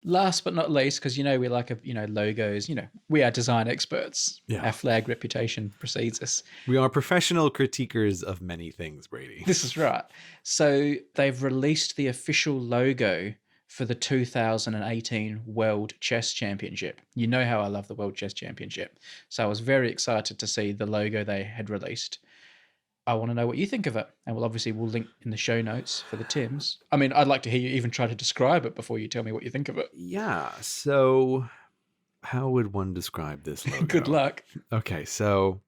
Last but not least, because we like logos. We are design experts. Yeah. Our flag reputation precedes us. We are professional critiquers of many things, Brady. This is right. So they've released the official logo for the 2018 World Chess Championship. You know how I love the World Chess Championship. So I was very excited to see the logo they had released. I want to know what you think of it. And we'll link in the show notes for the Tims. I mean, I'd like to hear you even try to describe it before you tell me what you think of it. Yeah, so how would one describe this logo? Good luck. Okay, so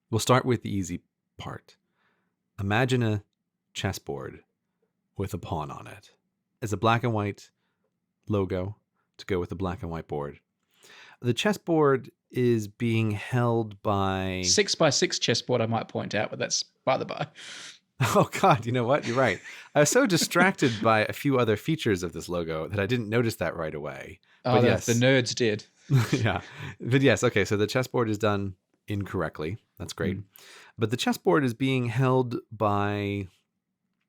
we'll start with the easy part. Imagine a chessboard with a pawn on it. It's a black and white logo to go with the black and white board. The chessboard is being held by 6x6 chessboard, I might point out, but that's by the by. Oh God, you know what? You're right. I was so distracted by a few other features of this logo that I didn't notice that right away. Oh, But yes, the nerds did. yeah. But yes, okay, so the chessboard is done incorrectly. That's great. But the chessboard is being held by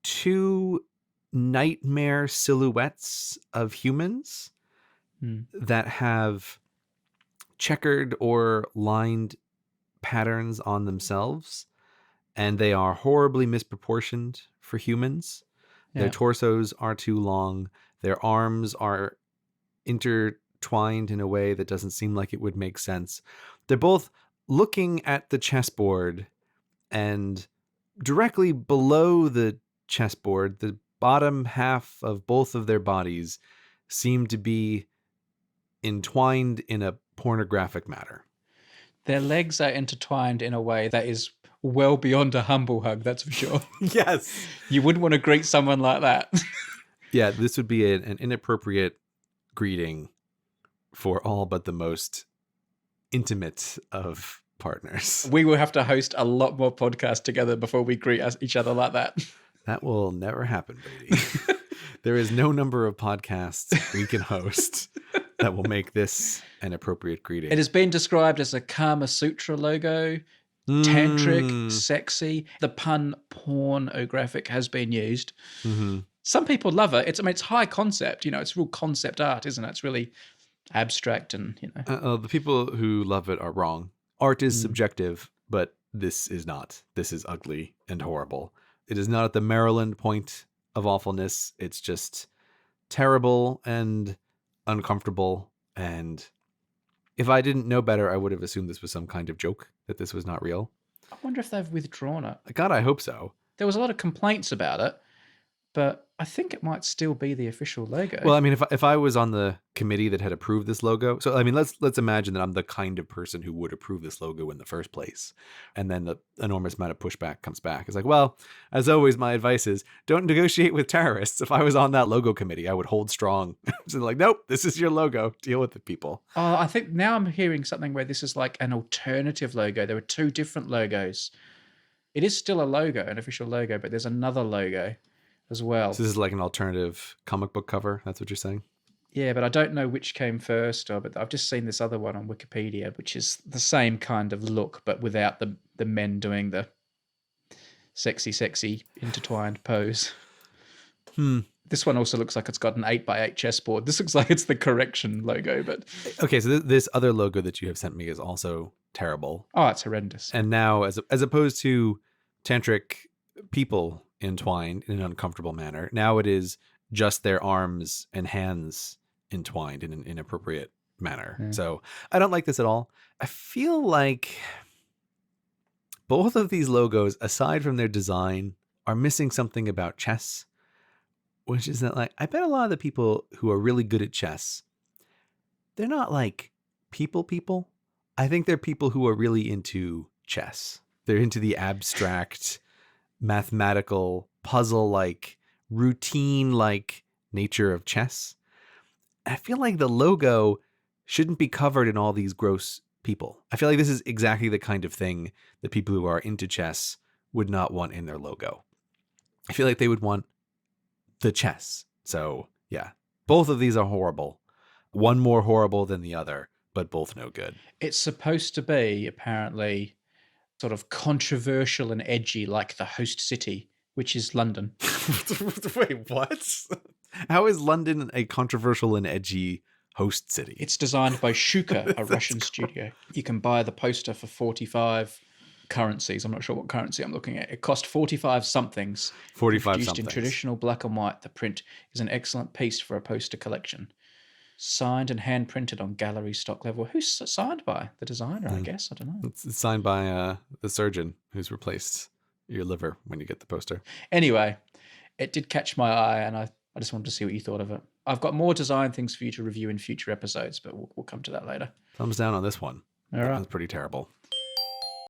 two nightmare silhouettes of humans that have checkered or lined patterns on themselves, and they are horribly misproportioned for humans. Their torsos are too long. Their arms are intertwined in a way that doesn't seem like it would make sense. They're both looking at the chessboard, and directly below the chessboard, the bottom half of both of their bodies seem to be entwined in a pornographic manner. Their legs are intertwined in a way that is well beyond a humble hug, that's for sure. Yes. You wouldn't want to greet someone like that. Yeah, this would be an inappropriate greeting for all but the most intimate of partners. We will have to host a lot more podcasts together before we greet each other like that. That will never happen, Brady. There is no number of podcasts we can host that will make this an appropriate greeting. It has been described as a Kama Sutra logo, tantric, sexy. The pun pornographic has been used. Mm-hmm. Some people love it. It's high concept. It's real concept art, isn't it? It's really abstract and, the people who love it are wrong. Art is subjective, but this is not. This is ugly and horrible. It is not at the Maryland point of awfulness. It's just terrible and uncomfortable. And if I didn't know better, I would have assumed this was some kind of joke, that this was not real. I wonder if they've withdrawn it. God, I hope so. There was a lot of complaints about it, but I think it might still be the official logo. Well, I mean, if I was on the committee that had approved this logo, so I mean, let's imagine that I'm the kind of person who would approve this logo in the first place, and then the enormous amount of pushback comes back. It's like, well, as always, my advice is don't negotiate with terrorists. If I was on that logo committee, I would hold strong. So like, nope, this is your logo. Deal with it, people. I think now I'm hearing something where this is like an alternative logo. There are two different logos. It is still a logo, an official logo, but there's another logo as well. So this is like an alternative comic book cover. That's what you're saying? Yeah, but I don't know which came first. But I've just seen this other one on Wikipedia, which is the same kind of look, but without the men doing the sexy intertwined pose. This one also looks like it's got an 8x8 chessboard. This looks like it's the correction logo, but okay. So this other logo that you have sent me is also terrible. Oh, it's horrendous. And now, as opposed to tantric people entwined in an uncomfortable manner, now it is just their arms and hands entwined in an inappropriate manner. Yeah. So I don't like this at all. I feel like both of these logos, aside from their design, are missing something about chess, which is that, like, I bet a lot of the people who are really good at chess, they're not like people. I think they're people who are really into chess. They're into the abstract, mathematical, puzzle-like, routine-like nature of chess. I feel like the logo shouldn't be covered in all these gross people. I feel like this is exactly the kind of thing that people who are into chess would not want in their logo. I feel like they would want the chess. So, yeah, both of these are horrible. One more horrible than the other, but both no good. It's supposed to be, apparently, sort of controversial and edgy, like the host city, which is London. Wait, what? How is London a controversial and edgy host city? It's designed by Shuka, a That's Russian cool. studio. You can buy the poster for 45 currencies. I'm not sure what currency I'm looking at. It cost 45 somethings. 45 Produced in somethings. traditional black and white, the print is an excellent piece for a poster collection. Signed and hand printed on gallery stock level. Who's signed by? The designer, I guess. I don't know. It's signed by the surgeon who's replaced your liver when you get the poster. Anyway, it did catch my eye, and I just wanted to see what you thought of it. I've got more design things for you to review in future episodes, but we'll come to that later. Thumbs down on this one. All That right. was pretty terrible.